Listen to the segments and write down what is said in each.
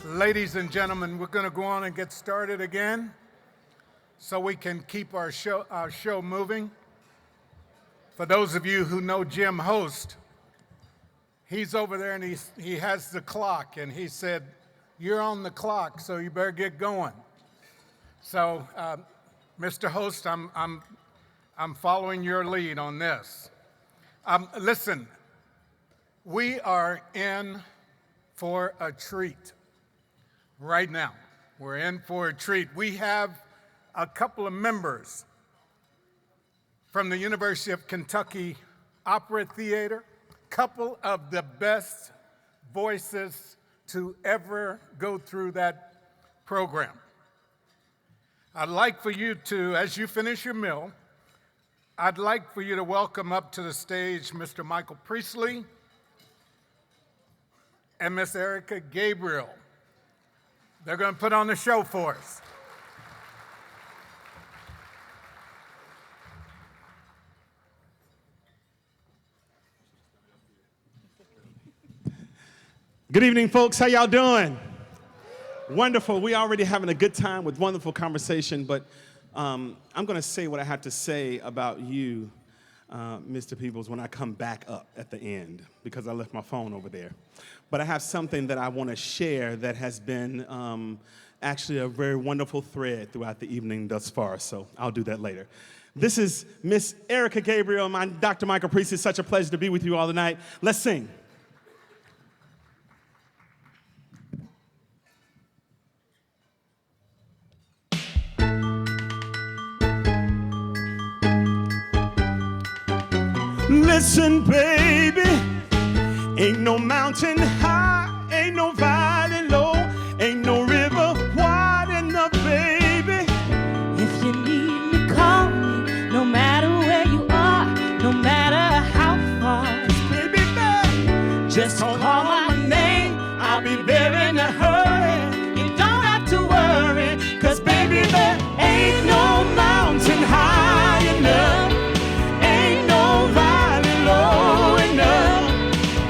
Ladies and gentlemen, we're going to go on and get started again so we can keep our show moving. For those of you who know Jim Host, he's over there and he has the clock, and he said, "You're on the clock, so you better get going." So, Mr. Host, I'm following your lead on this. Listen, we are in for a treat right now. We're in for a treat. We have a couple of members from the University of Kentucky Opera Theater, couple of the best voices to ever go through that program. I'd like for you to, as you finish your meal, I'd like for you to welcome up to the stage Mr. Michael Priestley and Miss Erica Gabriel. They're going to put on the show for us. Good evening, folks. How y'all doing? Wonderful. We already having a good time with wonderful conversation, but I'm going to say what I have to say about you, Mr. Peeples, when I come back up at the end, because I left my phone over there. But I have something that I want to share that has been actually a very wonderful thread throughout the evening thus far, so I'll do that later. This is Miss Erica Gabriel, my Dr. Michael Priest. It's such a pleasure to be with you all tonight. Let's sing. Listen, baby, ain't no mountain high, ain't no valley low, ain't no river wide enough, baby. If you need me, call me, no matter where you are, no matter how far. Baby, babe, Just call my name, I'll be there in a hurry. you don't have to worry, 'cause baby, there Ain't no mountain high enough, ain't no valley low enough,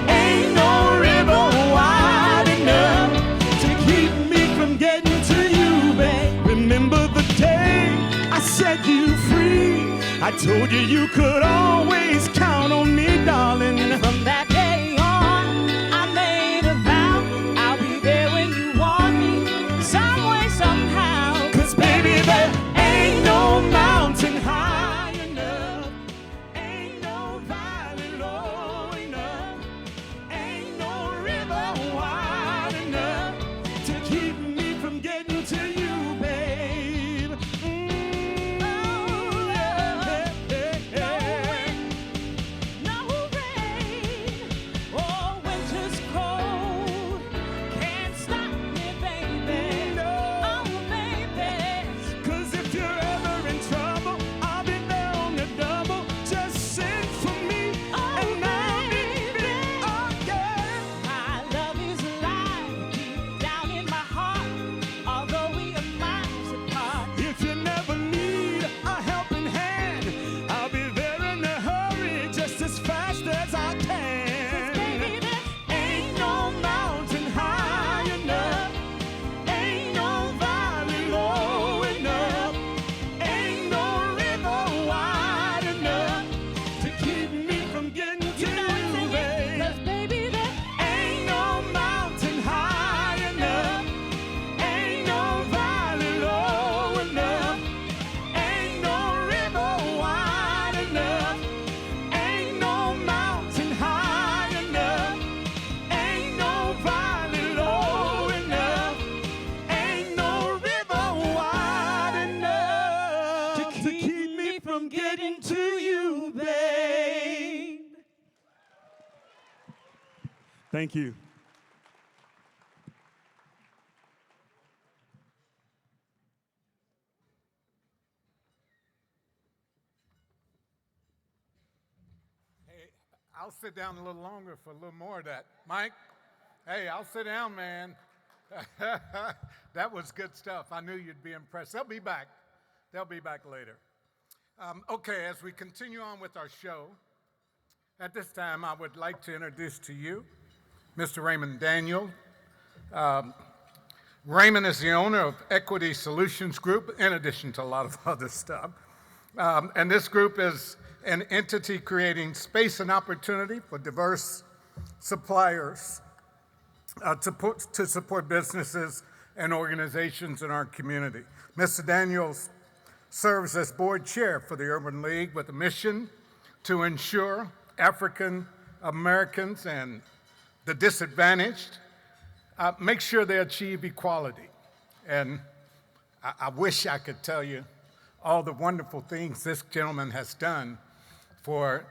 ain't no river wide enough to keep me from getting to you, babe. Remember the day I set you free? I told you you could always count on me, darling. from that day on, I made a vow, I'll be there when you want me, some way, somehow. 'Cause baby, there ain't no mountain high enough, ain't no valley low enough, ain't no river wide enough to keep me from getting to you, babe. Oh, yeah, yeah, yeah. No rain or winter's cold can't stop me, baby. No. Oh, baby. 'Cause if you're ever in trouble, I'll be there on the double. Just send for me, Oh, and I'll be baby. there again. My love is alive deep down in my heart, although we are miles apart. If you never need a helping hand, I'll be there in a hurry, just as fast as I can. Baby, there Ain't no mountain high enough, ain't no valley low enough, ain't no river wide enough to keep me from getting to you know you, it's babe. 'cause baby, there Ain't no mountain high enough, ain't no valley low enough, ain't no river wide enough, ain't no mountain high enough, ain't no valley low enough, ain't no river wide enough to keep me from getting to you, babe. Thank you. Hey, I'll sit down a little longer for a little more of that. Mike, hey, I'll sit down, man. That was good stuff. I knew you'd be impressed. They'll be back. They'll be back later. Okay, as we continue on with our show, at this time I would like to introduce to you Mr. Raymond Daniel, Raymond is the owner of Equity Solutions Group, in addition to a lot of other stuff. And this group is an entity creating space and opportunity for diverse suppliers to support businesses and organizations in our community. Mr. Daniels serves as board chair for the Urban League with a mission to ensure African Americans and the disadvantaged make sure they achieve equality. And I wish I could tell you all the wonderful things this gentleman has done for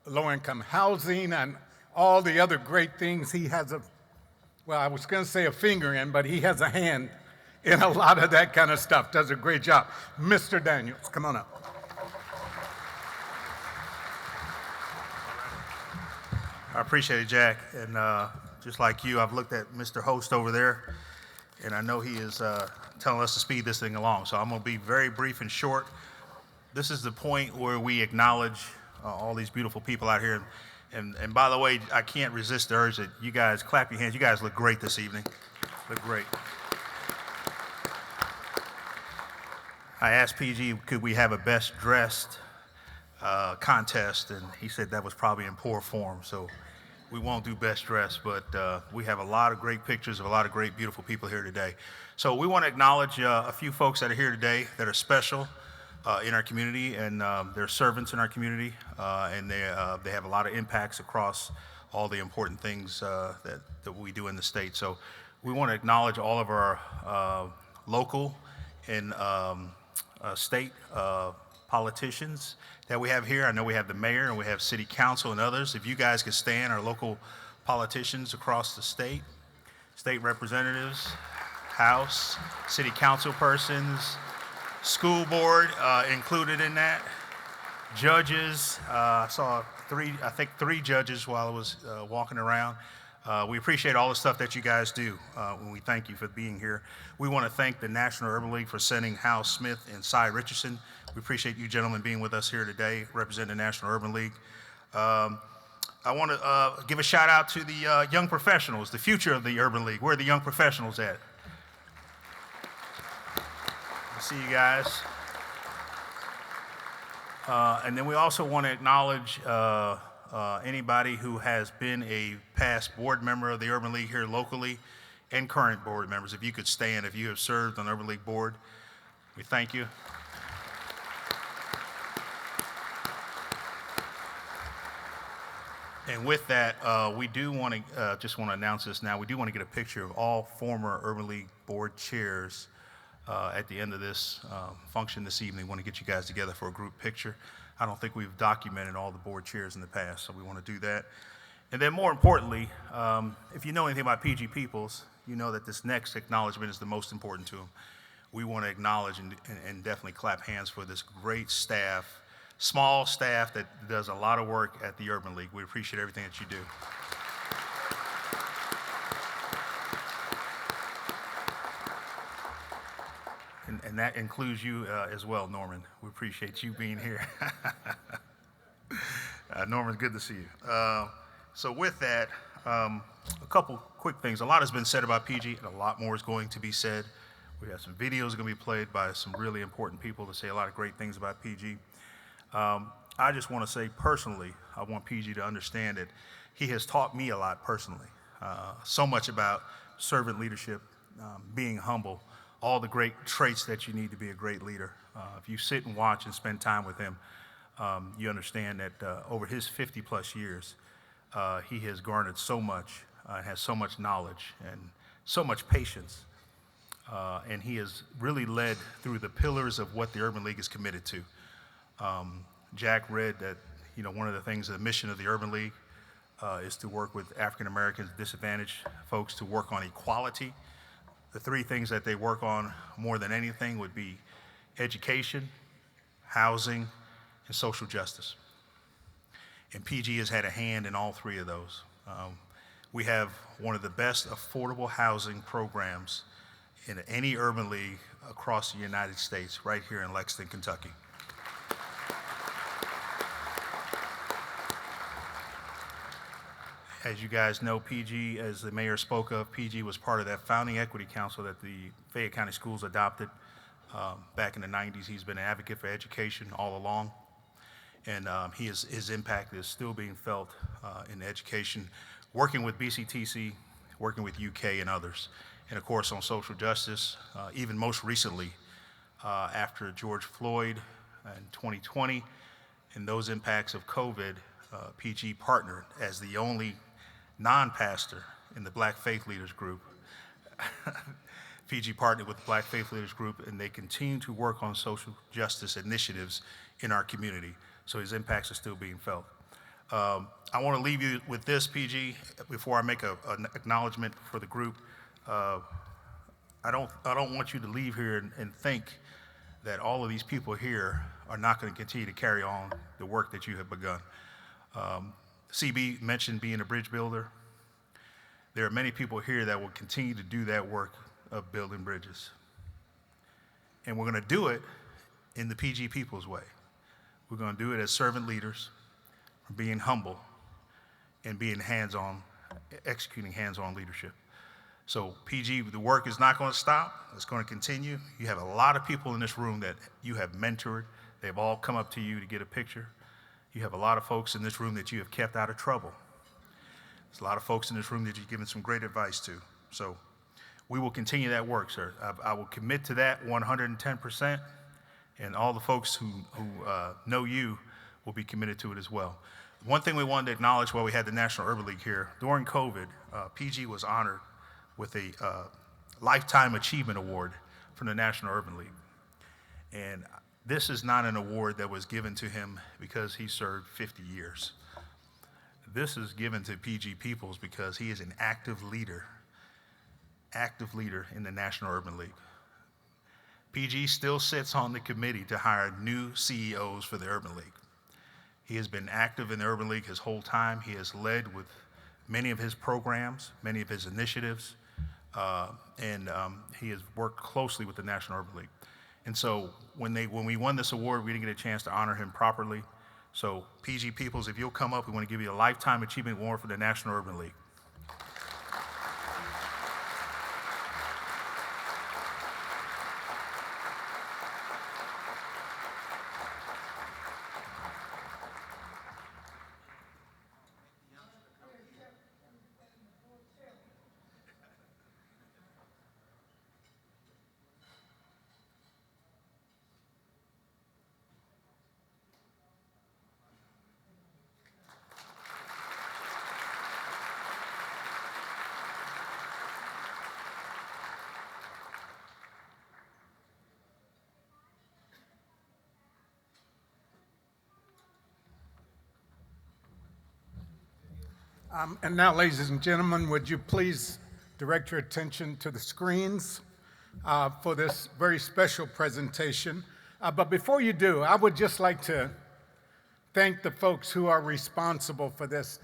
low-income housing and all the other great things he has I was going to say a finger in, but he has a hand in a lot of that kind of stuff. Does a great job. Mr. Daniels, come on up. I appreciate it, Jack. And just like you, I've looked at Mr. Host over there, and I know he is telling us to speed this thing along. So I'm going to be very brief and short. This is the point where we acknowledge all these beautiful people out here. And by the way, I can't resist the urge that you guys clap your hands. You guys look great this evening. Look great. I asked PG, could we have a best dressed contest? And he said that was probably in poor form. So we won't do best dressed, but we have a lot of great pictures of a lot of great, beautiful people here today. So we want to acknowledge a few folks that are here today that are special in our community, and they're servants in our community, and they have a lot of impacts across all the important things that we do in the state. So we want to acknowledge all of our local and state politicians that we have here. I know we have the mayor and we have city council and others. If you guys could stand, our local politicians across the state representatives, House, city council persons, school board included in that, judges. I saw three judges while I was walking around. We appreciate all the stuff that you guys do, and we thank you for being here. We want to thank the National Urban League for sending Hal Smith and Cy Richardson. We appreciate you gentlemen being with us here today, representing the National Urban League. I want to give a shout out to the young professionals, the future of the Urban League. Where are the young professionals at? I see you guys. And then we also want to acknowledge anybody who has been a past board member of the Urban League here locally and current board members. If you could stand, if you have served on the Urban League board, we thank you. And with that, we do want to just want to announce this now. We do want to get a picture of all former Urban League board chairs at the end of this function this evening. We want to get you guys together for a group picture. I don't think we've documented all the board chairs in the past, so we want to do that. And then more importantly, if you know anything about PG Peeples, you know that this next acknowledgement is the most important to them. We want to acknowledge and definitely clap hands for this great staff, small staff that does a lot of work at the Urban League. We appreciate everything that you do. And that includes you as well, Norman. We appreciate you being here. Norman, good to see you. So with that, a couple quick things. A lot has been said about PG, and a lot more is going to be said. We have some videos going to be played by some really important people to say a lot of great things about PG. I just want to say personally, I want PG to understand that he has taught me a lot personally. So much about servant leadership, being humble, all the great traits that you need to be a great leader. If you sit and watch and spend time with him, you understand that over his 50-plus years, he has garnered so much, has so much knowledge and so much patience. And he has really led through the pillars of what the Urban League is committed to. Jack read that, you know, one of the things, the mission of the Urban League is to work with African Americans, disadvantaged folks, to work on equality. The three things that they work on more than anything would be education, housing, and social justice. And PG has had a hand in all three of those. We have one of the best affordable housing programs in any urban league across the United States, right here in Lexington, Kentucky. As you guys know, PG, as the mayor spoke of, PG was part of that founding equity council that the Fayette County schools adopted back in the 90s. He's been an advocate for education all along, and his impact is still being felt in education, working with BCTC, working with UK and others, and of course on social justice, even most recently after George Floyd in 2020 and those impacts of COVID, PG partnered as the only non-pastor in the Black Faith Leaders Group. PG partnered with the Black Faith Leaders Group, and they continue to work on social justice initiatives in our community. So his impacts are still being felt. I want to leave you with this, PG, before I make an acknowledgement for the group. I don't want you to leave here and think that all of these people here are not going to continue to carry on the work that you have begun. CB mentioned being a bridge builder. There are many people here that will continue to do that work of building bridges. And we're going to do it in the PG Peoples way. We're going to do it as servant leaders, being humble, and being hands-on, executing hands-on leadership. So PG, the work is not going to stop. It's going to continue. You have a lot of people in this room that you have mentored. They've all come up to you to get a picture. You have a lot of folks in this room that you have kept out of trouble. There's a lot of folks in this room that you've given some great advice to. So we will continue that work, sir. I will commit to that 110%, and all the folks who know you will be committed to it as well. One thing we wanted to acknowledge while we had the National Urban League here, during COVID, PG was honored with a Lifetime Achievement Award from the National Urban League. And this is not an award that was given to him because he served 50 years. This is given to PG Peoples because he is an active leader in the National Urban League. PG still sits on the committee to hire new CEOs for the Urban League. He has been active in the Urban League his whole time. He has led with many of his programs, many of his initiatives, and he has worked closely with the National Urban League. And so when we won this award, we didn't get a chance to honor him properly. So PG Peoples, if you'll come up, we want to give you a Lifetime Achievement Award for the National Urban League. And now, ladies and gentlemen, would you please direct your attention to the screens for this very special presentation. But before you do, I would just like to thank the folks who are responsible for this.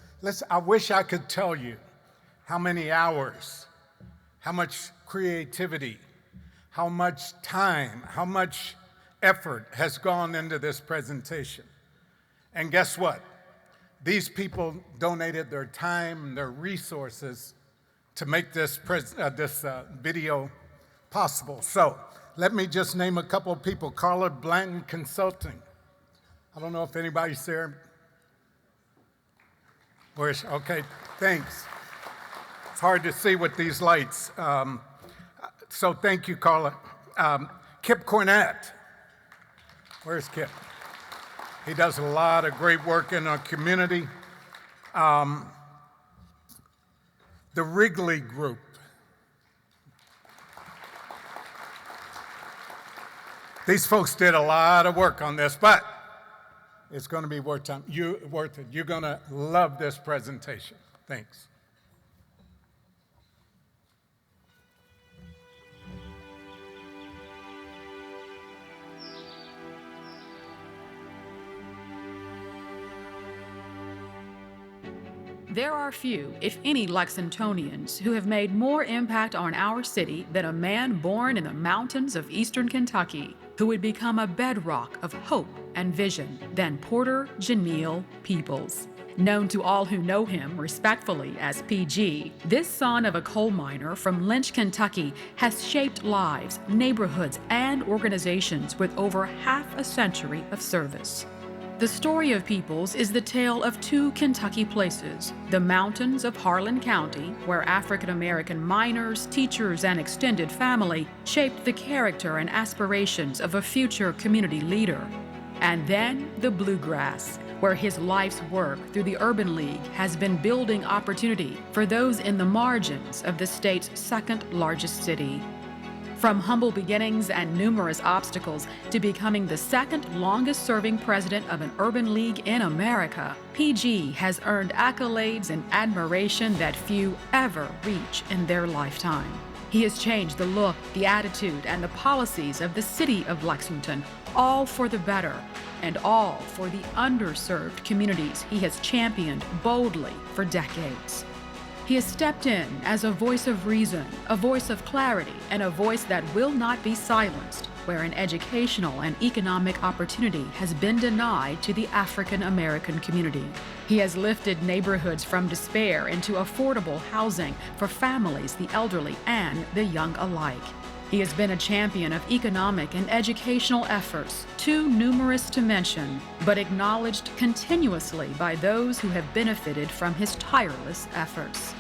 I wish I could tell you how many hours, how much creativity, how much time, how much effort has gone into this presentation. And guess what? These people donated their time, their resources to make this video possible. So let me just name a couple of people. Carla Blanton Consulting. I don't know if anybody's there. Where's, okay, thanks. It's hard to see with these lights. So thank you, Carla. Kip Cornett. Where's Kip? He does a lot of great work in our community. The Wrigley Group. These folks did a lot of work on this, but it's going to be worth it. You're going to love this presentation. Thanks. There are few, if any, Lexingtonians who have made more impact on our city than a man born in the mountains of eastern Kentucky, who would become a bedrock of hope and vision than Porter Janelle Peeples. Known to all who know him respectfully as PG, this son of a coal miner from Lynch, Kentucky has shaped lives, neighborhoods, and organizations with over half a century of service. The story of Peeples is the tale of two Kentucky places, the mountains of Harlan County, where African American miners, teachers, and extended family shaped the character and aspirations of a future community leader, and then the bluegrass, where his life's work through the Urban League has been building opportunity for those in the margins of the state's second largest city. From humble beginnings and numerous obstacles to becoming the second longest serving president of an urban league in America, PG has earned accolades and admiration that few ever reach in their lifetime. He has changed the look, the attitude, and the policies of the city of Lexington, all for the better, and all for the underserved communities he has championed boldly for decades. He has stepped in as a voice of reason, a voice of clarity, and a voice that will not be silenced where an educational and economic opportunity has been denied to the African American community. He has lifted neighborhoods from despair into affordable housing for families, the elderly, and the young alike. He has been a champion of economic and educational efforts, too numerous to mention, but acknowledged continuously by those who have benefited from his tireless efforts.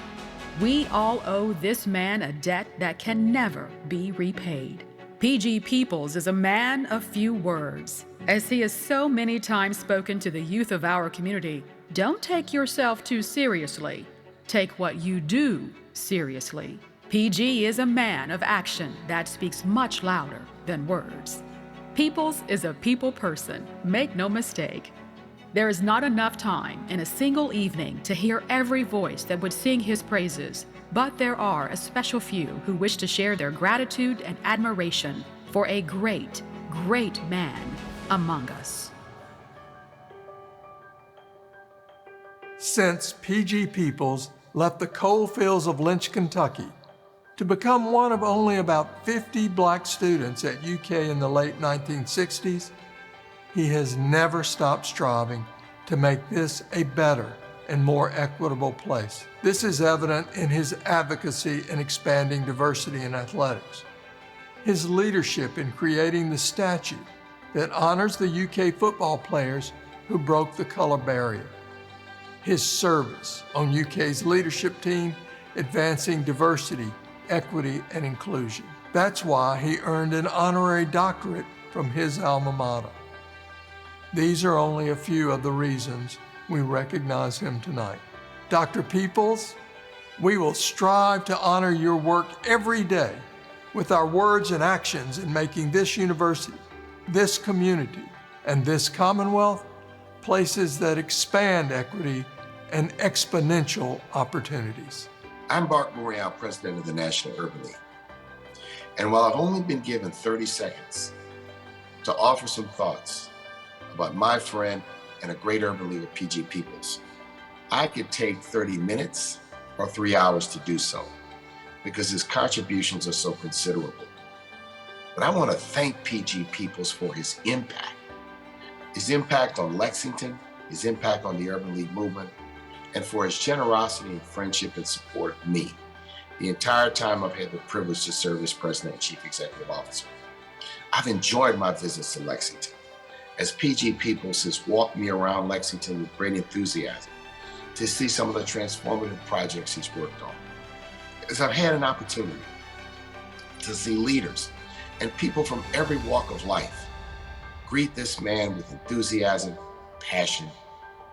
We all owe this man a debt that can never be repaid. PG Peeples is a man of few words. As he has so many times spoken to the youth of our community, don't take yourself too seriously. Take what you do seriously. PG is a man of action that speaks much louder than words. Peeples is a people person, make no mistake. There is not enough time in a single evening to hear every voice that would sing his praises, but there are a special few who wish to share their gratitude and admiration for a great, great man among us. Since PG Peeples left the coal fields of Lynch, Kentucky, to become one of only about 50 black students at UK in the late 1960s, he has never stopped striving to make this a better and more equitable place. This is evident in his advocacy in expanding diversity in athletics, his leadership in creating the statute that honors the UK football players who broke the color barrier, his service on UK's leadership team advancing diversity, equity, and inclusion. That's why he earned an honorary doctorate from his alma mater. These are only a few of the reasons we recognize him tonight. Dr. Peeples, we will strive to honor your work every day with our words and actions in making this university, this community, and this Commonwealth places that expand equity and exponential opportunities. I'm Bart Morial, president of the National Urban League. And while I've only been given 30 seconds to offer some thoughts about my friend and a great urban leader, PG Peeples, I could take 30 minutes or 3 hours to do so because his contributions are so considerable. But I want to thank PG Peeples for his impact on Lexington, his impact on the Urban League movement, and for his generosity and friendship and support of me the entire time I've had the privilege to serve as president and chief executive officer. I've enjoyed my visits to Lexington, as PG Peeples has walked me around Lexington with great enthusiasm to see some of the transformative projects he's worked on. As I've had an opportunity to see leaders and people from every walk of life greet this man with enthusiasm, passion,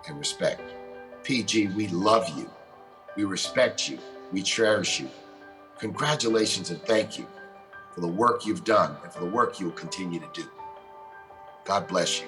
and respect. PG, we love you, we respect you, we cherish you. Congratulations and thank you for the work you've done and for the work you'll continue to do. God bless you.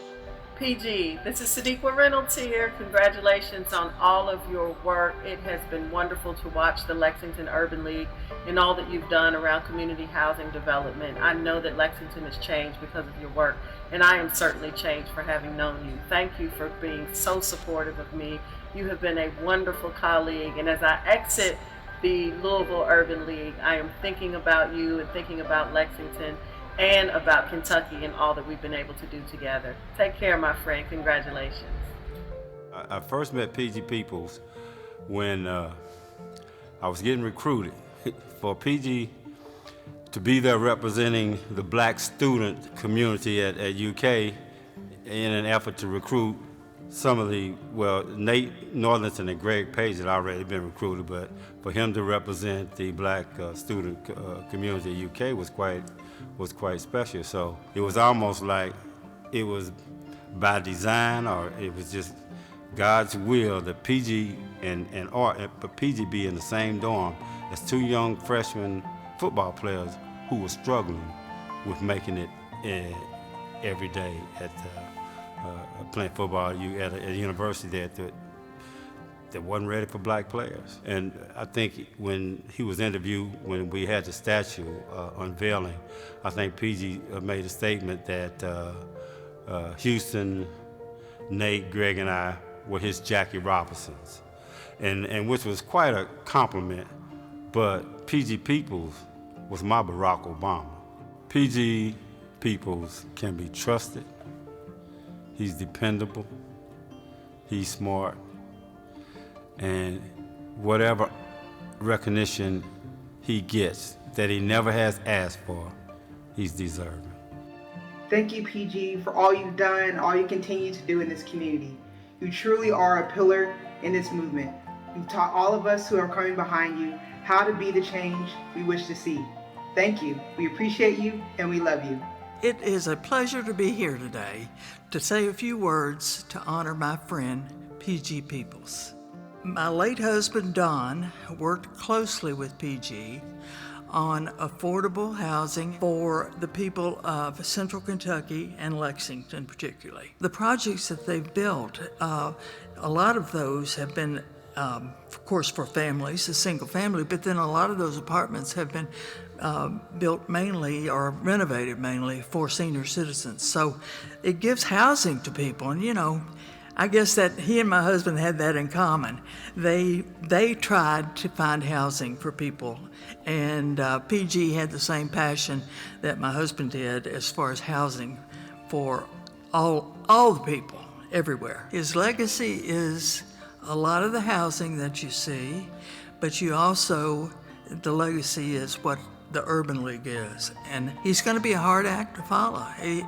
PG, this is Sadiqa Reynolds here. Congratulations on all of your work. It has been wonderful to watch the Lexington Urban League and all that you've done around community housing development. I know that Lexington has changed because of your work, and I am certainly changed for having known you. Thank you for being so supportive of me. You have been a wonderful colleague, and as I exit the Louisville Urban League, I am thinking about you and thinking about Lexington and about Kentucky and all that we've been able to do together. Take care, my friend. Congratulations. I first met PG Peeples when I was getting recruited for PG to be there representing the black student community at UK in an effort to recruit some of Nate Northington and Greg Page had already been recruited, but for him to represent the black student community at UK was quite special. So it was almost like it was by design, or it was just God's will that PG and Art, but PG be in the same dorm as two young freshman football players who were struggling with making it every day at playing football at a university that wasn't ready for black players. And I think when he was interviewed, when we had the statue unveiling, I think PG made a statement that Houston, Nate, Greg, and I were his Jackie Robinsons, and which was quite a compliment. But PG Peeples was my Barack Obama. PG Peeples can be trusted. He's dependable. He's smart. And whatever recognition he gets that he never has asked for, he's deserving. Thank you, PG, for all you've done, all you continue to do in this community. You truly are a pillar in this movement. You've taught all of us who are coming behind you how to be the change we wish to see. Thank you. We appreciate you and we love you. It is a pleasure to be here today to say a few words to honor my friend, PG Peeples. My late husband, Don, worked closely with PG on affordable housing for the people of Central Kentucky and Lexington particularly. The projects that they've built, a lot of those have been, of course, for families, a single family, but then a lot of those apartments have been built mainly or renovated mainly for senior citizens. So it gives housing to people. And, you know, I guess that he and my husband had that in common. They tried to find housing for people, and PG had the same passion that my husband did as far as housing for all the people everywhere. His legacy is a lot of the housing that you see, but you also, the legacy is what the Urban League is. And he's going to be a hard act to follow.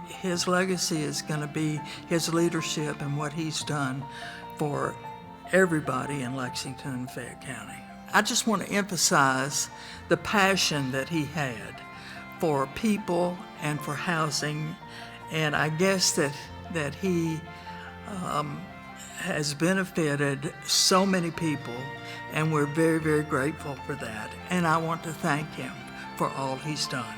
His legacy is going to be his leadership and what he's done for everybody in Lexington and Fayette County. I just want to emphasize the passion that he had for people and for housing. And I guess that he has benefited so many people, and we're very, very grateful for that. And I want to thank him for all he's done.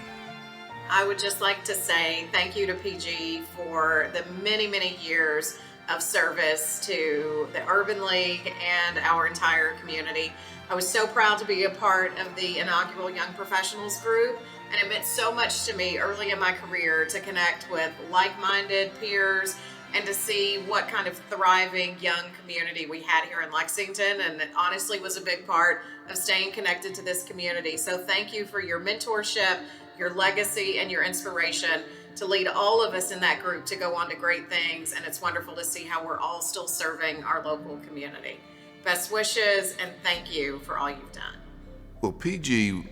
I would just like to say thank you to PG for the many, many years of service to the Urban League and our entire community. I was so proud to be a part of the inaugural Young Professionals group, and it meant so much to me early in my career to connect with like-minded peers and to see what kind of thriving young community we had here in Lexington, and it honestly was a big part of staying connected to this community. So thank you for your mentorship, your legacy, and your inspiration to lead all of us in that group to go on to great things, and it's wonderful to see how we're all still serving our local community. Best wishes, and thank you for all you've done. Well, PG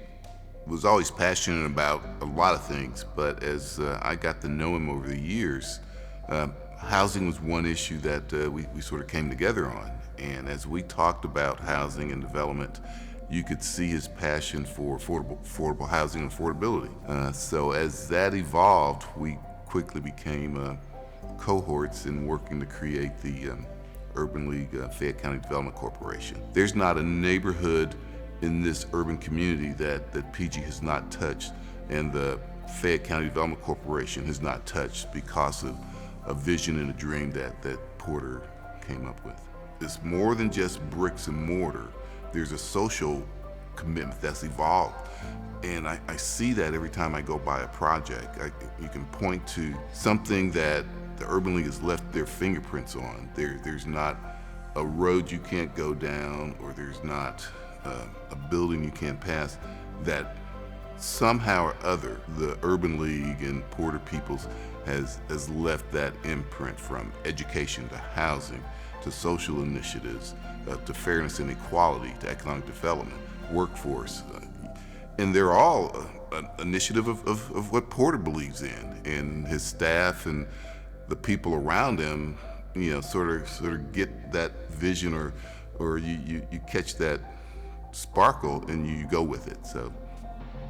was always passionate about a lot of things, but as I got to know him over the years, housing was one issue that we sort of came together on. And as we talked about housing and development, you could see his passion for affordable housing and affordability. So as that evolved, we quickly became cohorts in working to create the Urban League Fayette County Development Corporation. There's not a neighborhood in this urban community that PG has not touched, and the Fayette County Development Corporation has not touched because of a vision and a dream that Porter came up with. It's more than just bricks and mortar. There's a social commitment that's evolved. And I see that every time I go by a project. You can point to something that the Urban League has left their fingerprints on. There's not a road you can't go down, or there's not a building you can't pass that somehow or other the Urban League and Porter Peeples has left that imprint, from education to housing to social initiatives, to fairness and equality, to economic development, workforce. And they're all an initiative of what Porter believes in, and his staff and the people around him, sort of get that vision, or you catch that sparkle and you go with it. So,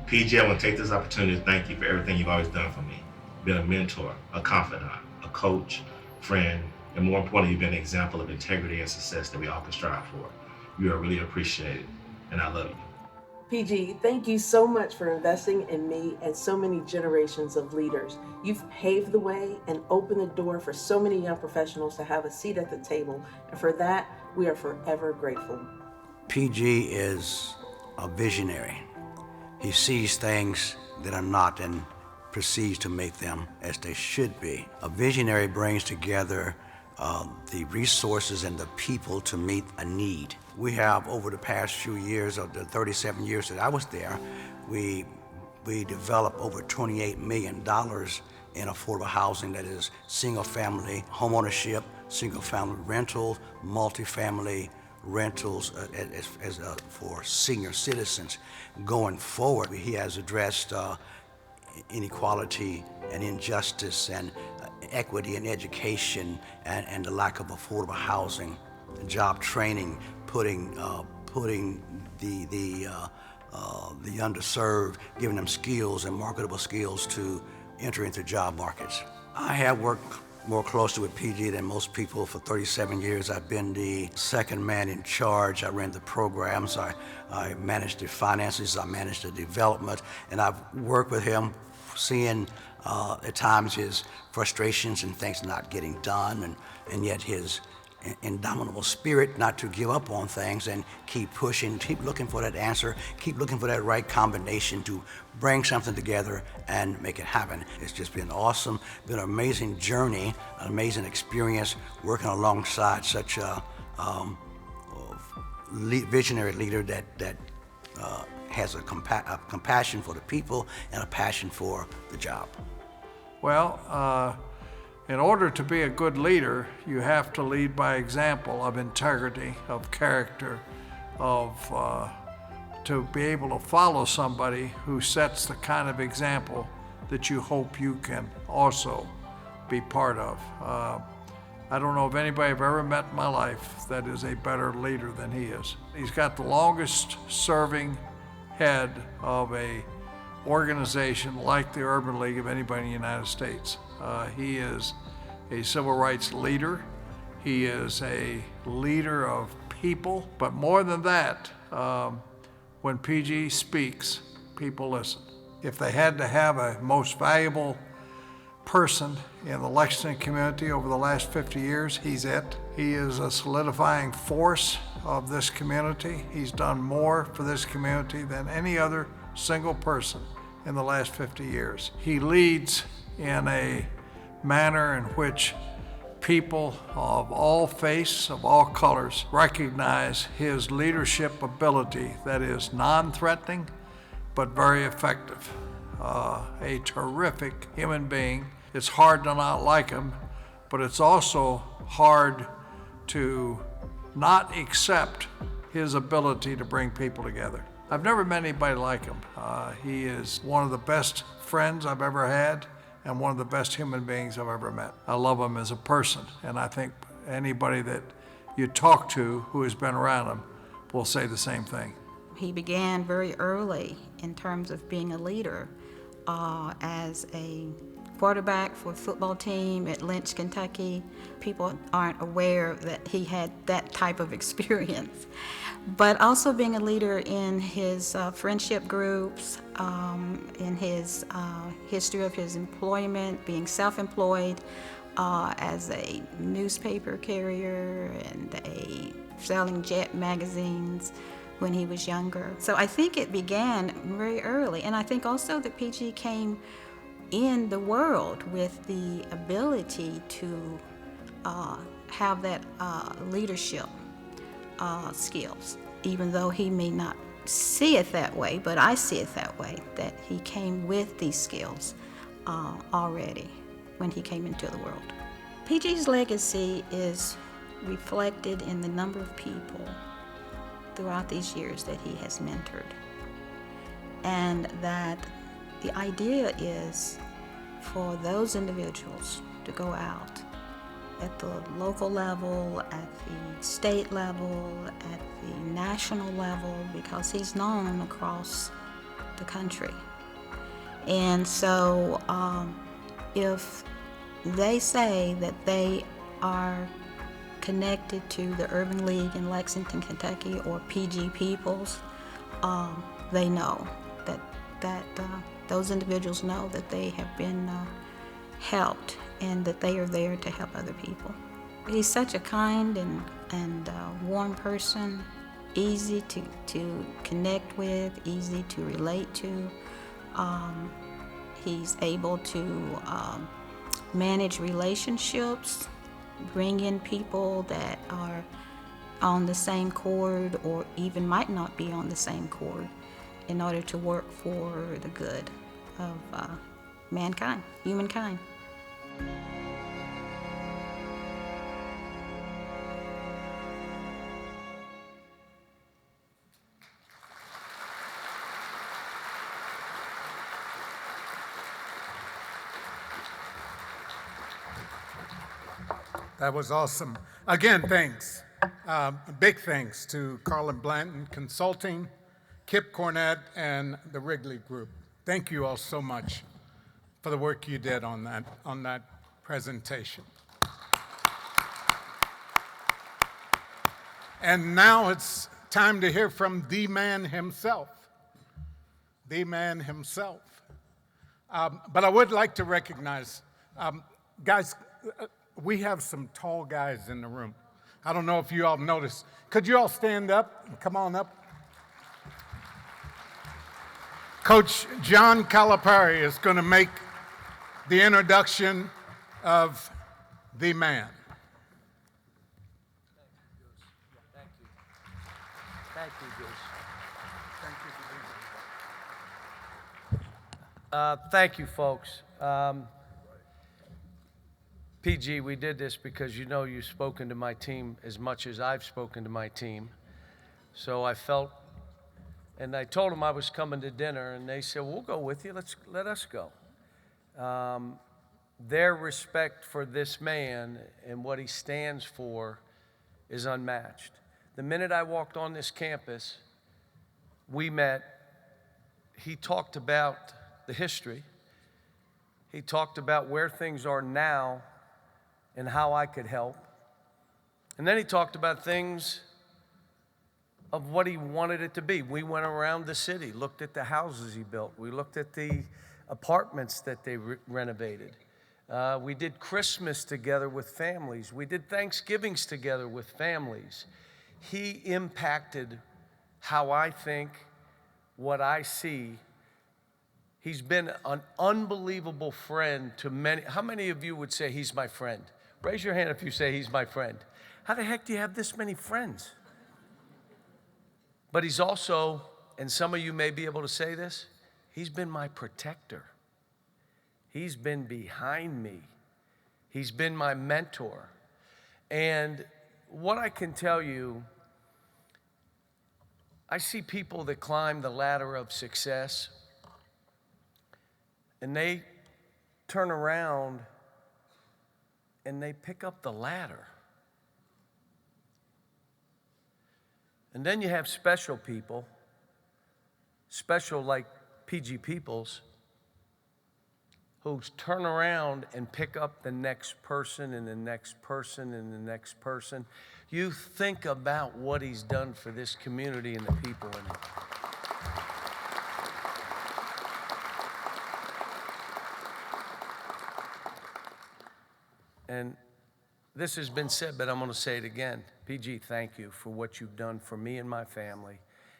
PG, I want to take this opportunity to thank you for everything you've always done for me. Been a mentor, a confidant, a coach, friend, and more importantly, you've been an example of integrity and success that we all can strive for. You are really appreciated, and I love you. PG, thank you so much for investing in me and so many generations of leaders. You've paved the way and opened the door for so many young professionals to have a seat at the table, and for that, we are forever grateful. PG is a visionary. He sees things that are not and proceeds to make them as they should be. A visionary brings together the resources and the people to meet a need. We have, over the past few years, of the 37 years that I was there, we developed over $28 million in affordable housing, that is single-family homeownership, single-family rentals, multifamily rentals for senior citizens. Going forward, he has addressed inequality and injustice and equity in education and the lack of affordable housing, job training, putting the underserved, giving them skills and marketable skills to enter into job markets. I have worked more closely with PG than most people for 37 years. I've been the second man in charge. I ran the programs, I managed the finances, I managed the development, and I've worked with him, seeing at times his frustrations and things not getting done, and yet his indomitable spirit not to give up on things and keep pushing, keep looking for that answer, keep looking for that right combination to bring something together and make it happen. It's just been awesome, been an amazing journey, an amazing experience working alongside such a visionary leader that has a compassion for the people and a passion for the job. Well, in order to be a good leader, you have to lead by example of integrity, of character, to be able to follow somebody who sets the kind of example that you hope you can also be part of. I don't know of anybody I've ever met in my life that is a better leader than he is. He's got the longest serving head of a organization like the Urban League of anybody in the United States. He is a civil rights leader. He is a leader of people. But more than that, when PG speaks, people listen. If they had to have a most valuable person in the Lexington community over the last 50 years, he's it. He is a solidifying force of this community. He's done more for this community than any other single person in the last 50 years. He leads in a manner in which people of all faiths, of all colors, recognize his leadership ability that is non-threatening but very effective. A terrific human being. It's hard to not like him, but it's also hard to not accept his ability to bring people together. I've never met anybody like him. He is one of the best friends I've ever had and one of the best human beings I've ever met. I love him as a person, and I think anybody that you talk to who has been around him will say the same thing. He began very early in terms of being a leader as a quarterback for a football team at Lynch, Kentucky. People aren't aware that he had that type of experience. But also being a leader in his friendship groups, in his history of his employment, being self-employed as a newspaper carrier and selling jet magazines when he was younger. So I think it began very early, and I think also that PG came in the world with the ability to have that leadership skills, even though he may not see it that way, but I see it that way, that he came with these skills already when he came into the world. PG's legacy is reflected in the number of people throughout these years that he has mentored. And that the idea is for those individuals to go out at the local level, at the state level, at the national level, because he's known across the country. And so if they say that they are connected to the Urban League in Lexington, Kentucky, or PG Peeples, they know that those individuals know that they have been helped and that they are there to help other people. He's such a kind and warm person, easy to connect with, easy to relate to. He's able to manage relationships, bring in people that are on the same chord or even might not be on the same chord in order to work for the good of mankind, humankind. That was awesome. Again, thanks. Big thanks to Carlin Blanton Consulting, Kip Cornett, and the Wrigley Group. Thank you all so much for the work you did on that presentation. And now it's time to hear from the man himself. The man himself. But I would like to recognize, guys, we have some tall guys in the room. I don't know if you all noticed. Could you all stand up and come on up? Coach John Calipari is going to make the introduction of the man. Thank you, Goose. Thank you, folks. PG, we did this because you know you've spoken to my team as much as I've spoken to my team. So I felt, and I told them I was coming to dinner, and they said, we'll go with you, let us go. Their respect for this man and what he stands for is unmatched. The minute I walked on this campus, we met. He talked about the history. He talked about where things are now and how I could help. And then he talked about things of what he wanted it to be. We went around the city, looked at the houses he built. We looked at the apartments that they renovated. We did Christmas together with families. We did Thanksgivings together with families. He impacted how I think, what I see. He's been an unbelievable friend to many. How many of you would say he's my friend? Raise your hand if you say he's my friend. How the heck do you have this many friends? But he's also, and some of you may be able to say this, he's been my protector. He's been behind me. He's been my mentor. And what I can tell you, I see people that climb the ladder of success and they turn around and they pick up the ladder. And then you have special people, special like PG Peeples, who turn around and pick up the next person and the next person and the next person. You think about what he's done for this community and the people in it. And this has been said, but I'm going to say it again. PG, thank you for what you've done for me and my family.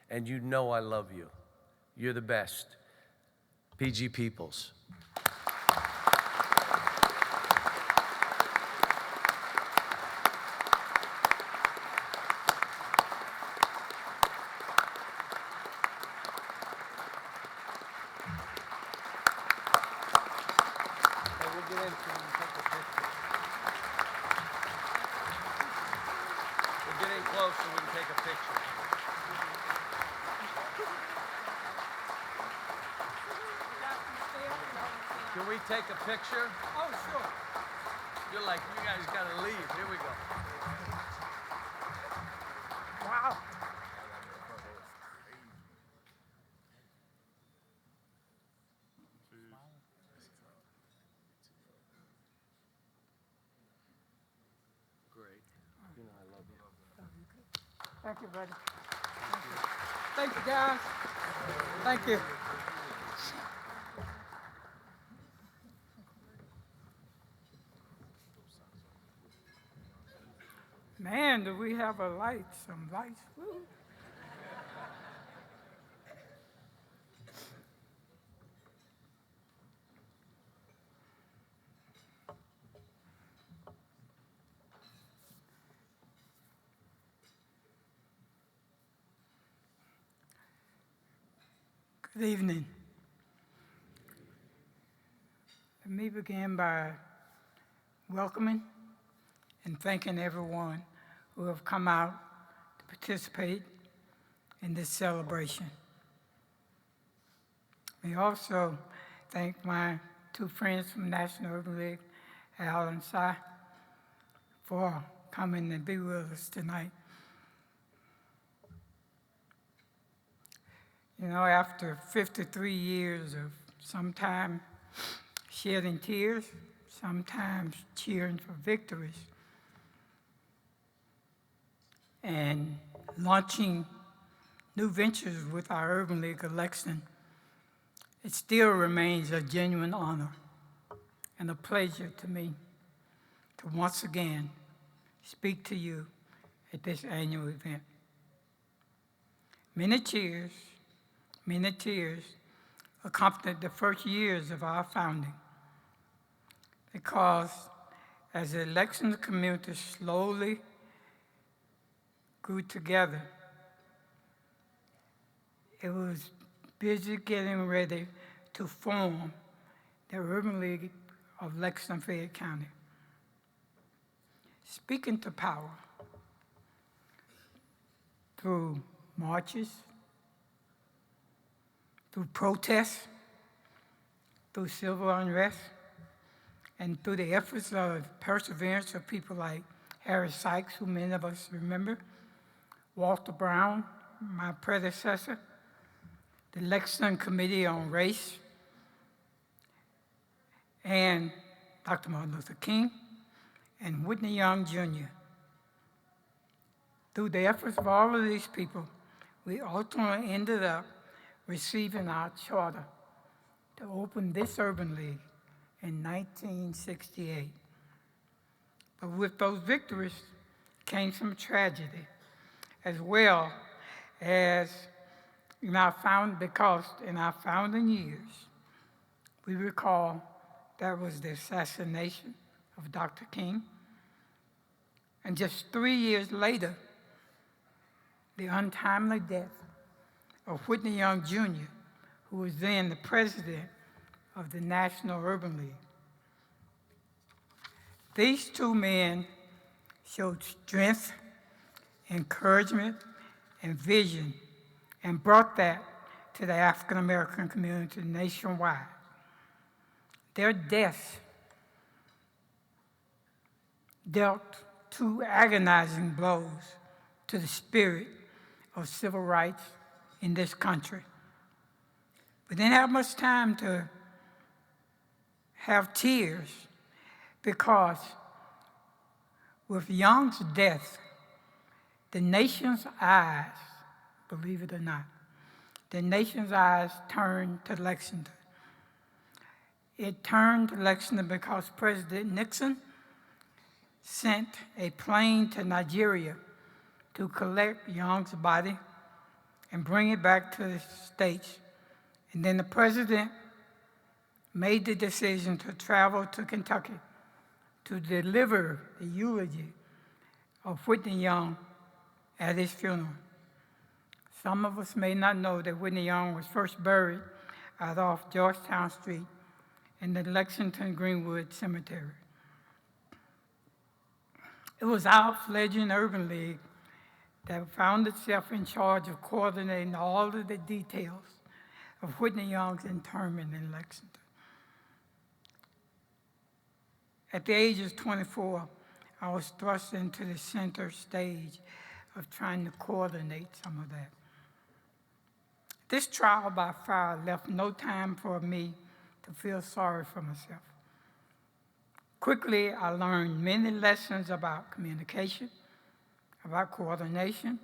And you know I love you. You're the best. PG Peeples. close so we can take a picture. Can we take a picture? Oh, sure. You're like, you guys gotta leave. Here we go. Wow. Great. You know I love you. Thank you, buddy. Thank you, guys. Thank you. Man, do we have a light, some lights. Woo. Good evening. Let me begin by welcoming and thanking everyone who have come out to participate in this celebration. We also thank my two friends from National Urban League, Al and Cy, for coming and be with us tonight. You know, after 53 years of sometimes shedding tears, sometimes cheering for victories, and launching new ventures with our Urban League of Lexington, it still remains a genuine honor and a pleasure to me to once again speak to you at this annual event. Many tears accompanied the first years of our founding, because as the Lexington community slowly grew together, it was busy getting ready to form the Urban League of Lexington, Fayette County. Speaking to power through marches, through protests, through civil unrest, and through the efforts of perseverance of people like Harry Sykes, who many of us remember, Walter Brown, my predecessor, the Lexington Committee on Race, and Dr. Martin Luther King, and Whitney Young Jr. Through the efforts of all of these people, we ultimately ended up receiving our charter to open this Urban League in 1968. But with those victories came some tragedy, as well as in our founding years, we recall that was the assassination of Dr. King. And just 3 years later, the untimely death of Whitney Young Jr., who was then the president of the National Urban League. These two men showed strength, encouragement, and vision, and brought that to the African American community nationwide. Their deaths dealt two agonizing blows to the spirit of civil rights in this country. We didn't have much time to have tears, because with Young's death, the nation's eyes, believe it or not, the nation's eyes turned to Lexington. It turned to Lexington because President Nixon sent a plane to Nigeria to collect Young's body and bring it back to the States. And then the president made the decision to travel to Kentucky to deliver the eulogy of Whitney Young at his funeral. Some of us may not know that Whitney Young was first buried out off Georgetown Street in the Lexington Greenwood Cemetery. It was our fledgling Urban League that found itself in charge of coordinating all of the details of Whitney Young's internment in Lexington. At the age of 24, I was thrust into the center stage of trying to coordinate some of that. This trial by fire left no time for me to feel sorry for myself. Quickly, I learned many lessons about communication, about coordination,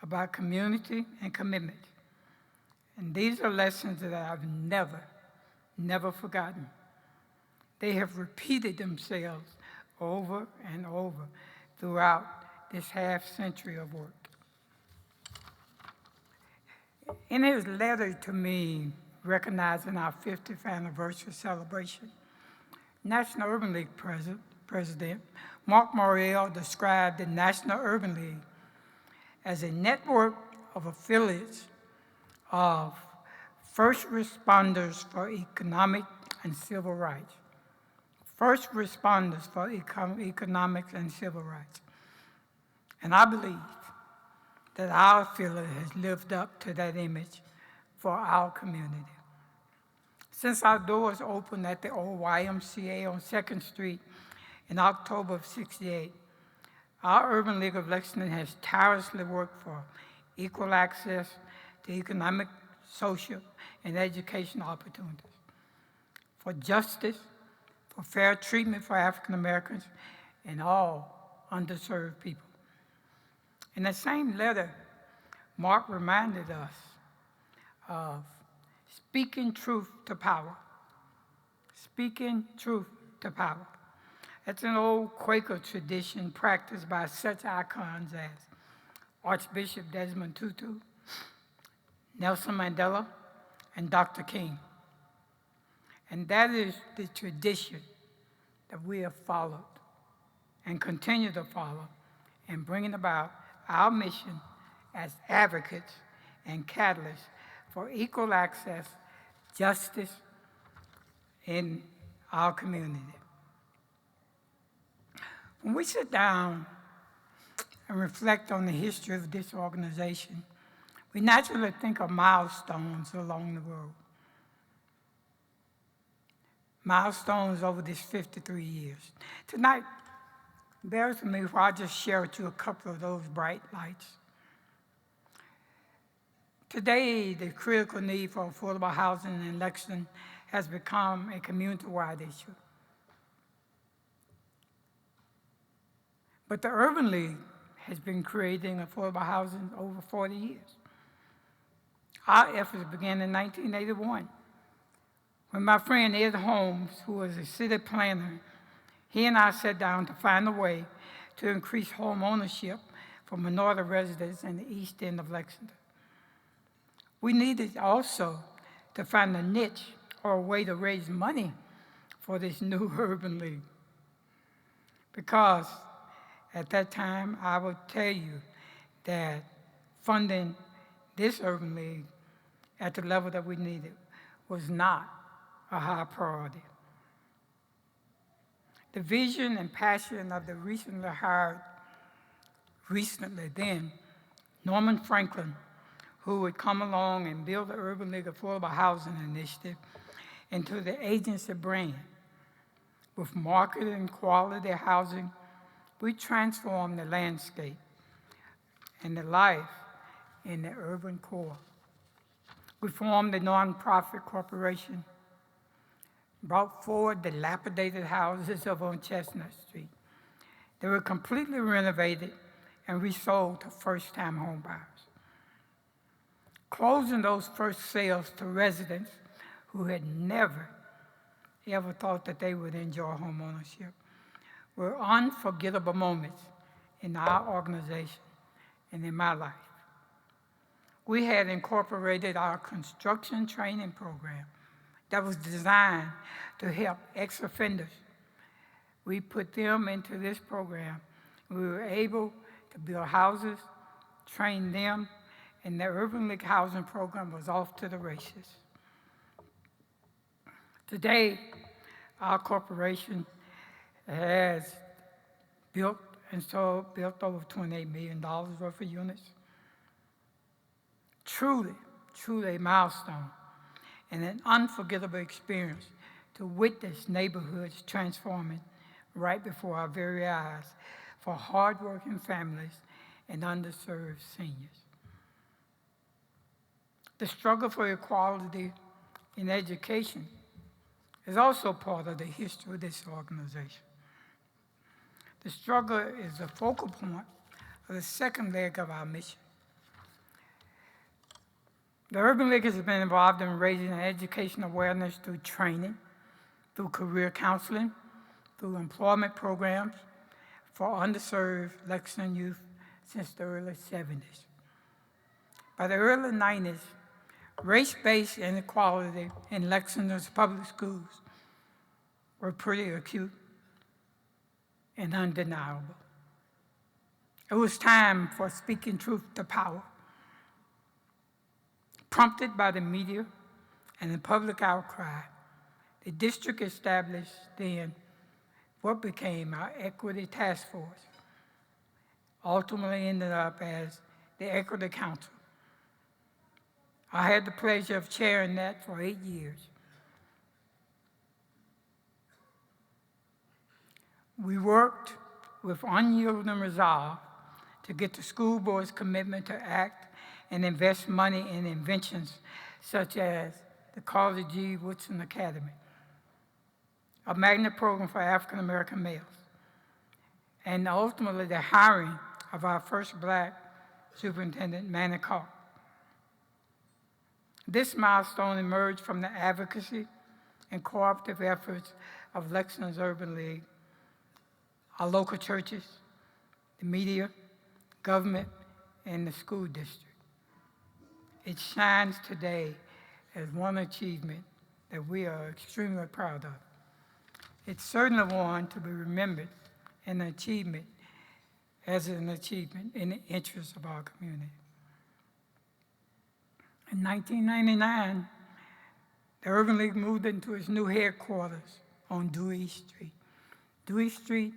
about community and commitment. And these are lessons that I've never forgotten. They have repeated themselves over and over throughout this half century of work. In his letter to me, recognizing our 50th anniversary celebration, National Urban League President Mark Morrell described the National Urban League as a network of affiliates of first responders for economic and civil rights. First responders for economic and civil rights. And I believe that our affiliate has lived up to that image for our community. Since our doors opened at the old YMCA on 2nd Street in October of '68, our Urban League of Lexington has tirelessly worked for equal access to economic, social, and educational opportunities, for justice, for fair treatment for African Americans and all underserved people. In that same letter, Mark reminded us of speaking truth to power. Speaking truth to power. That's an old Quaker tradition practiced by such icons as Archbishop Desmond Tutu, Nelson Mandela, and Dr. King. And that is the tradition that we have followed and continue to follow in bringing about our mission as advocates and catalysts for equal access, justice in our community. When we sit down and reflect on the history of this organization, we naturally think of milestones along the road. Milestones over these 53 years. Tonight, bear with me while I just share with you a couple of those bright lights. Today, the critical need for affordable housing in Lexington has become a community-wide issue. But the Urban League has been creating affordable housing over 40 years. Our efforts began in 1981, when my friend Ed Holmes, who was a city planner, he and I sat down to find a way to increase home ownership for minority residents in the east end of Lexington. We needed also to find a niche or a way to raise money for this new Urban League. Because at that time, I would tell you that funding this Urban League at the level that we needed was not a high priority. The vision and passion of the recently then, Norman Franklin, who would come along and build the Urban League Affordable Housing Initiative into the agency brand. With marketed and quality housing, we transformed the landscape and the life in the urban core. We formed a nonprofit corporation, brought forward dilapidated houses over on Chestnut Street. They were completely renovated and resold to first-time home buyers. Closing those first sales to residents who had never, ever thought that they would enjoy home ownership were unforgettable moments in our organization and in my life. We had incorporated our construction training program that was designed to help ex-offenders. We put them into this program. We were able to build houses, train them, and the Urban League housing program was off to the races. Today, our corporation has built installed, built over $28 million worth of units. Truly, truly a milestone and an unforgettable experience to witness neighborhoods transforming right before our very eyes for hardworking families and underserved seniors. The struggle for equality in education is also part of the history of this organization. The struggle is the focal point of the second leg of our mission. The Urban League has been involved in raising education awareness through training, through career counseling, through employment programs for underserved Lexington youth since the early 70s. By the early 90s, race-based inequality in Lexington's public schools were pretty acute and undeniable. It was time for speaking truth to power. Prompted by the media and the public outcry, the district established then what became our Equity Task Force, ultimately ended up as the Equity Council. I had the pleasure of chairing that for 8 years. We worked with unyielding resolve to get the school board's commitment to act and invest money in inventions such as the Carter G. Woodson Academy, a magnet program for African American males, and ultimately the hiring of our first black superintendent, Manny Clark. This milestone emerged from the advocacy and cooperative efforts of Lexington's Urban League, our local churches, the media, government, and the school district. It shines today as one achievement that we are extremely proud of. It's certainly one to be remembered as an achievement in the interest of our community. In 1999, the Urban League moved into its new headquarters on Dewey Street. Dewey Street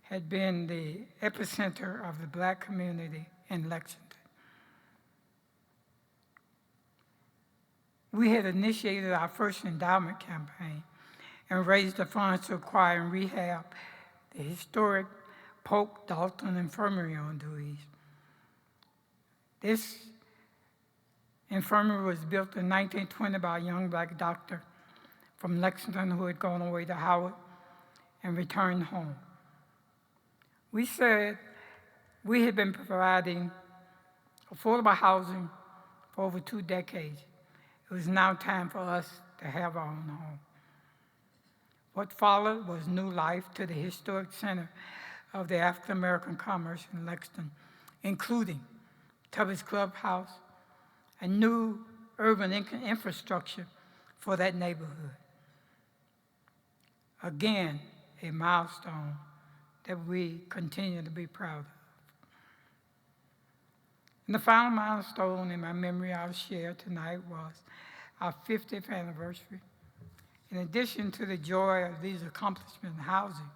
had been the epicenter of the black community in Lexington. We had initiated our first endowment campaign and raised the funds to acquire and rehab the historic Polk Dalton Infirmary on Dewey. This infirmary was built in 1920 by a young black doctor from Lexington who had gone away to Howard and returned home. We said we had been providing affordable housing for over 2 decades. It was now time for us to have our own home. What followed was new life to the historic center of the African American commerce in Lexington, including Tubby's Clubhouse and new urban infrastructure for that neighborhood. Again, a milestone that we continue to be proud of. And the final milestone in my memory I'll share tonight was our 50th anniversary. In addition to the joy of these accomplishments in housing,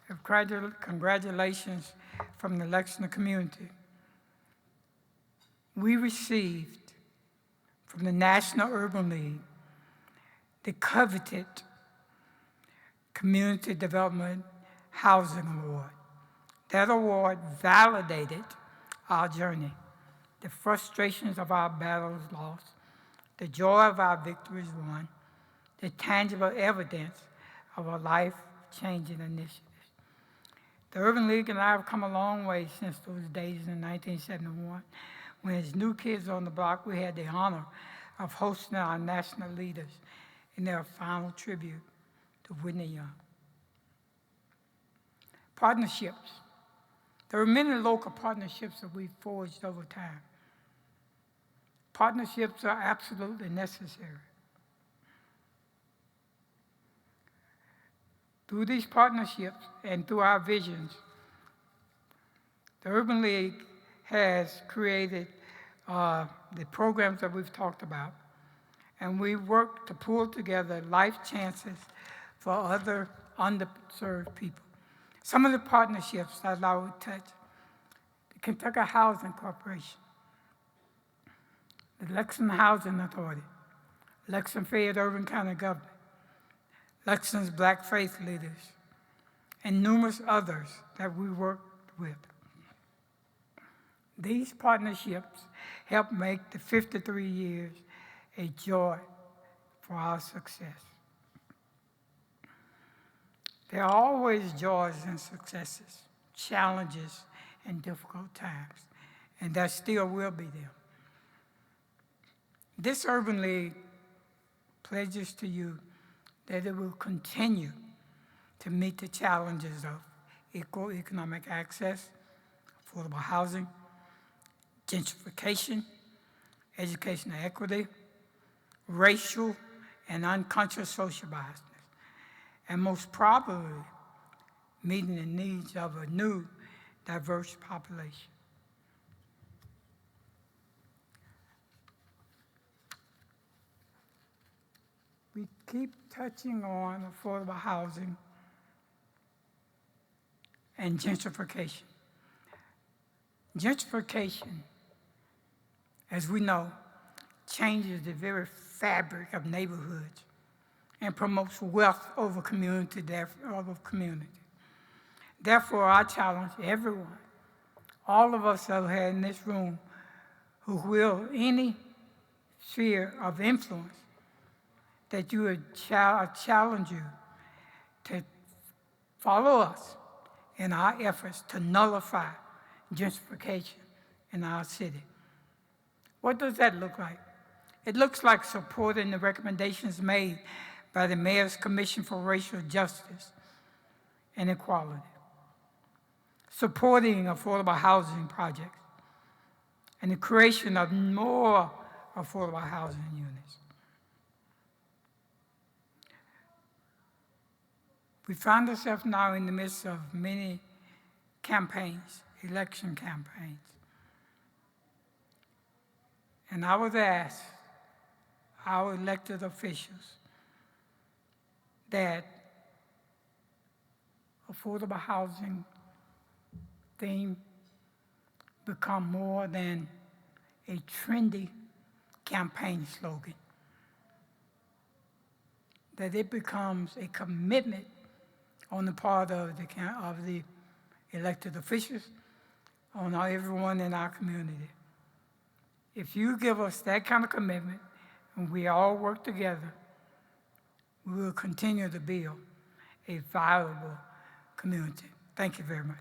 congratulations from the Lexington community. We received from the National Urban League the coveted Community Development Housing Award. That award validated our journey, the frustrations of our battles lost, the joy of our victories won, the tangible evidence of a life-changing initiative. The Urban League and I have come a long way since those days in 1971, when as new kids on the block, we had the honor of hosting our national leaders in their final tribute to Whitney Young. Partnerships. There are many local partnerships that we've forged over time. Partnerships are absolutely necessary. Through these partnerships and through our visions, the Urban League has created the programs that we've talked about, and we work to pull together life chances for other underserved people. Some of the partnerships that I would touch: the Kentucky Housing Corporation, the Lexington Housing Authority, Lexington Fayette Urban County Government, Lexington's Black Faith Leaders, and numerous others that we worked with. These partnerships helped make the 53 years a joy for our success. There are always joys and successes, challenges and difficult times, and there still will be them. This Urban League pledges to you that it will continue to meet the challenges of equal economic access, affordable housing, gentrification, educational equity, racial and unconscious social biasness, and most probably meeting the needs of a new, diverse population. We keep touching on affordable housing and gentrification. Gentrification, as we know, changes the very fabric of neighborhoods and promotes wealth over community. Therefore, I challenge everyone, all of us that are here in this room, who will any sphere of influence, that you would challenge you to follow us in our efforts to nullify gentrification in our city. What does that look like? It looks like supporting the recommendations made by the Mayor's Commission for Racial Justice and Equality, supporting affordable housing projects, and the creation of more affordable housing units. We find ourselves now in the midst of many campaigns, election campaigns. And I would ask our elected officials that affordable housing theme become more than a trendy campaign slogan, that it becomes a commitment on the part of the elected officials, on everyone in our community. If you give us that kind of commitment and we all work together, we will continue to build a viable community. Thank you very much.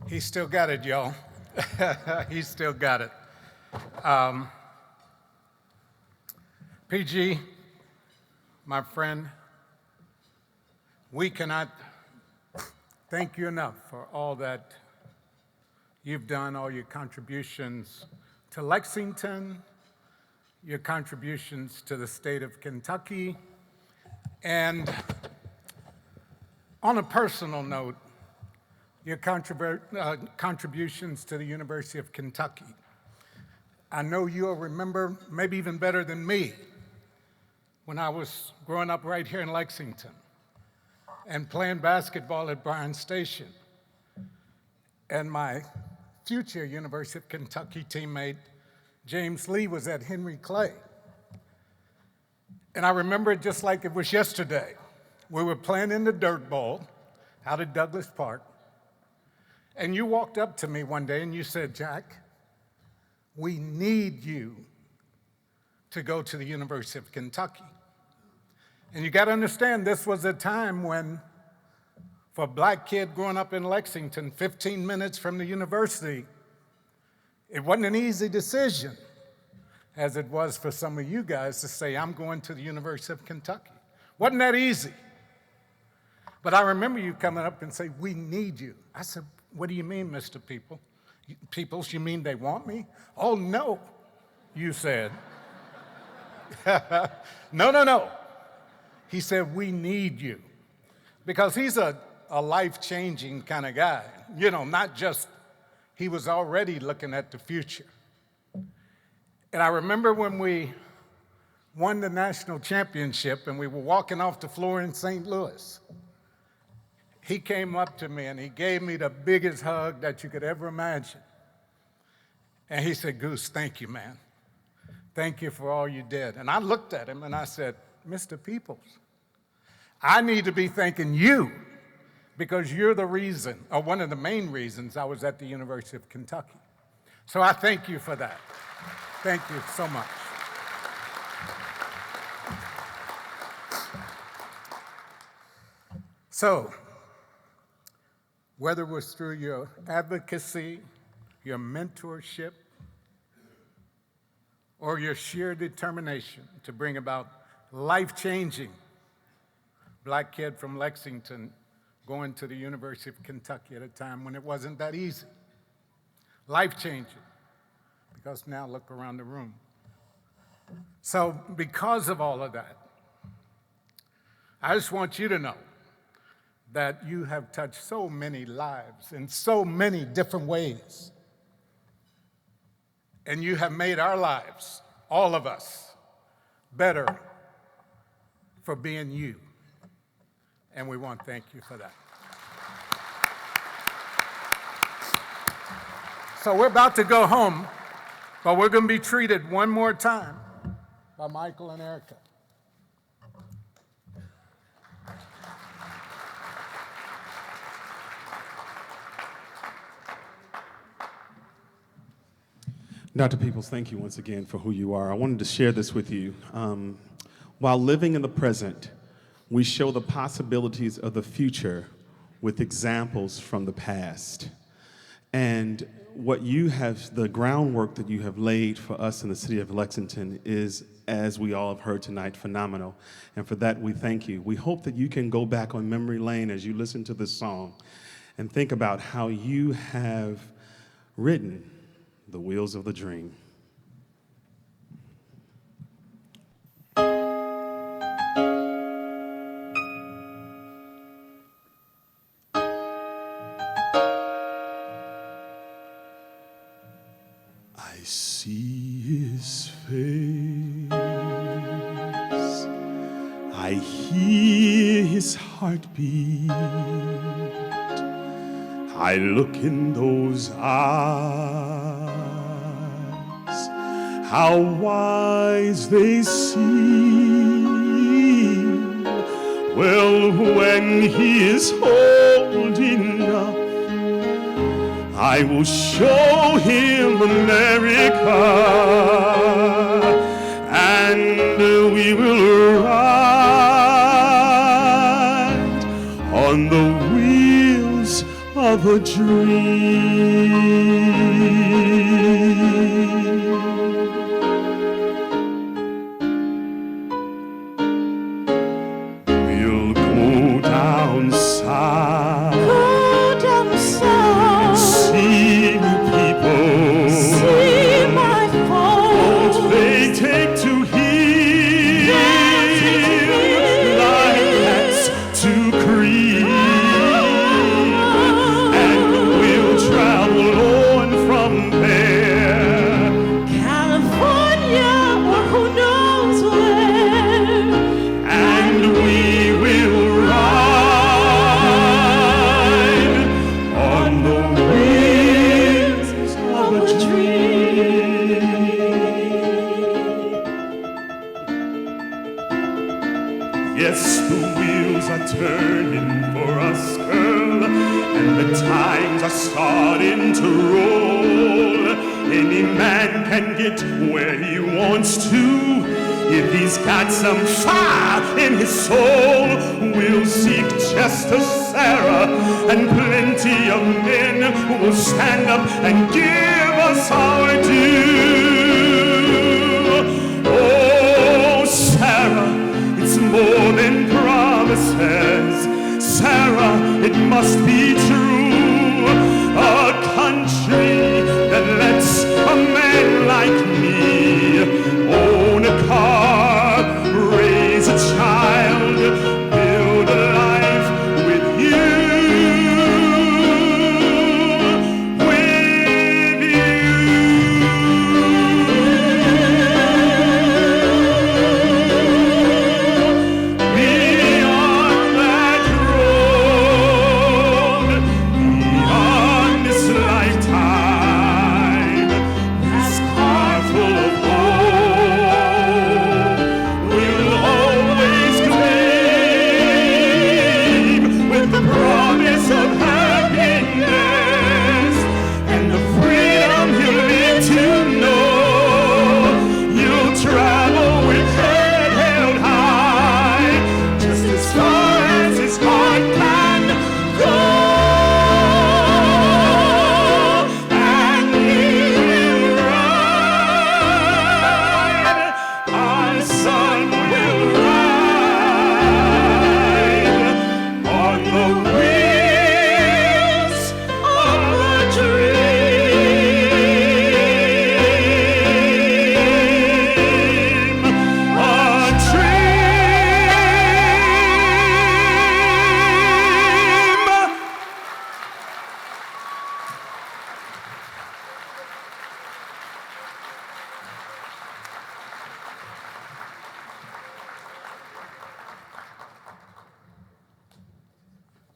He still got it, y'all. He still got it. PG, my friend, we cannot thank you enough for all that you've done, all your contributions to Lexington, your contributions to the state of Kentucky, and on a personal note, your contributions to the University of Kentucky. I know you'll remember, maybe even better than me, when I was growing up right here in Lexington and playing basketball at Bryan Station. And my future University of Kentucky teammate, James Lee, was at Henry Clay. And I remember it just like it was yesterday. We were playing in the dirt bowl out at Douglas Park. And you walked up to me one day and you said, Jack, we need you to go to the University of Kentucky. And you got to understand, this was a time when, for a black kid growing up in Lexington, 15 minutes from the university, it wasn't an easy decision, as it was for some of you guys to say, I'm going to the University of Kentucky. Wasn't that easy? But I remember you coming up and say, "We need you." I said, "What do you mean, Mr. Peoples, you mean they want me?" "Oh, no," you said. No. He said, "We need you." Because he's a life-changing kind of guy. You know, not just, he was already looking at the future. And I remember when we won the national championship and we were walking off the floor in St. Louis, he came up to me and he gave me the biggest hug that you could ever imagine. And he said, "Goose, thank you, man. Thank you for all you did." And I looked at him and I said, "Mr. Peoples, I need to be thanking you because you're the reason, or one of the main reasons, I was at the University of Kentucky. So I thank you for that. Thank you so much." So, whether it was through your advocacy, your mentorship, or your sheer determination to bring about life-changing black kid from Lexington going to the University of Kentucky at a time when it wasn't that easy. Life-changing, because now look around the room. So because of all of that, I just want you to know that you have touched so many lives in so many different ways. And you have made our lives, all of us, better for being you. And we want to thank you for that. So we're about to go home, but we're going to be treated one more time by Michael and Erica. Dr. Peeples, thank you once again for who you are. I wanted to share this with you. While living in the present, we show the possibilities of the future with examples from the past. And what you have, the groundwork that you have laid for us in the city of Lexington is, as we all have heard tonight, phenomenal. And for that, we thank you. We hope that you can go back on memory lane as you listen to this song and think about how you have written the wheels of the dream. I see his face, I hear his heartbeat, I look in those eyes, how wise they seem. Well, when he is holding up, I will show him America, and we will ride on the wheels of a dream. We'll go downside, and see the people, see my folks. They take to hear, like cats to creep, and we'll travel on from there, California or who knows where, and we will ride on the wheels of a dream. Yes, the wheels are turning for us, girl, and the times are starting to roll. Any man can get where he wants to if he's got some fire in his soul. We'll seek justice, Sarah, and plenty of men who will stand up and give us our due. Oh, Sarah, it's more than promises. Sarah, as a child, build a life with you.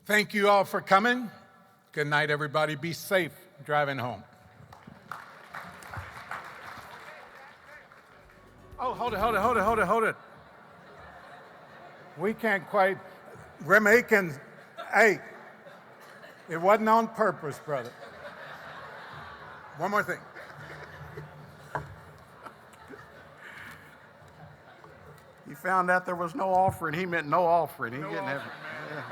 Thank you all for coming. Good night, everybody. Be safe driving home. Oh, hold it. We can't quite, we're making, hey, it wasn't on purpose, brother. One more thing. He found out there was no offering. He meant no offering. He didn't have. Yeah.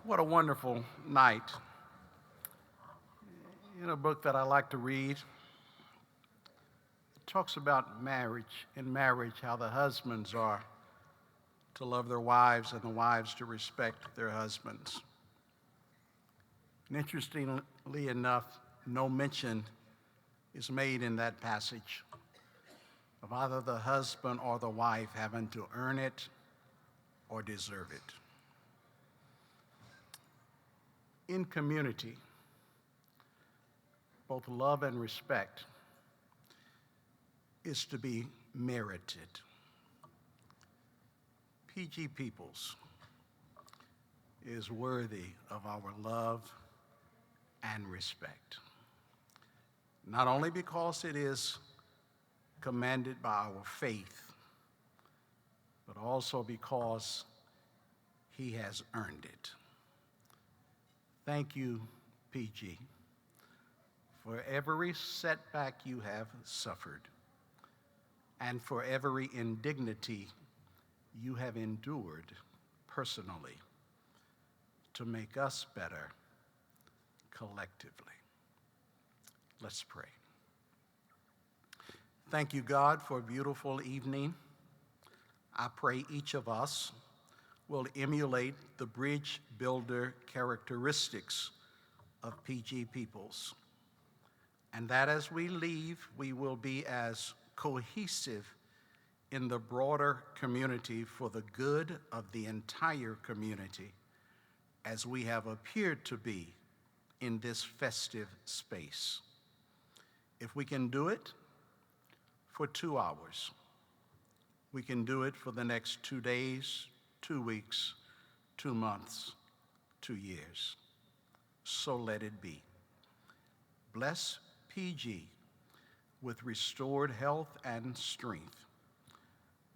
What a wonderful night. In a book that I like to read, it talks about marriage, how the husbands are to love their wives and the wives to respect their husbands. And interestingly enough, no mention is made in that passage of either the husband or the wife having to earn it or deserve it. In community, both love and respect is to be merited. P.G. Peeples is worthy of our love and respect, not only because it is commanded by our faith, but also because he has earned it. Thank you, PG, for every setback you have suffered and for every indignity you have endured personally to make us better collectively. Let's pray. Thank you, God, for a beautiful evening. I pray each of us will emulate the bridge builder characteristics of P.G. Peeples, and that as we leave, we will be as cohesive in the broader community for the good of the entire community as we have appeared to be in this festive space. If we can do it for 2 hours, we can do it for the next 2 days, 2 weeks, 2 months, 2 years. So let it be. Bless PG with restored health and strength.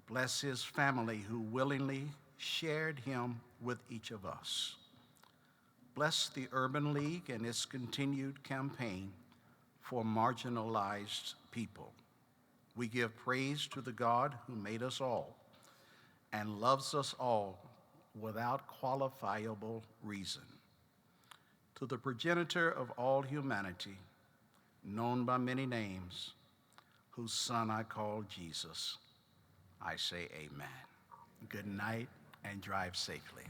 Bless his family who willingly shared him with each of us. Bless the Urban League and its continued campaign for marginalized people. We give praise to the God who made us all and loves us all without qualifiable reason. To the progenitor of all humanity, known by many names, whose son I call Jesus, I say amen. Good night and drive safely.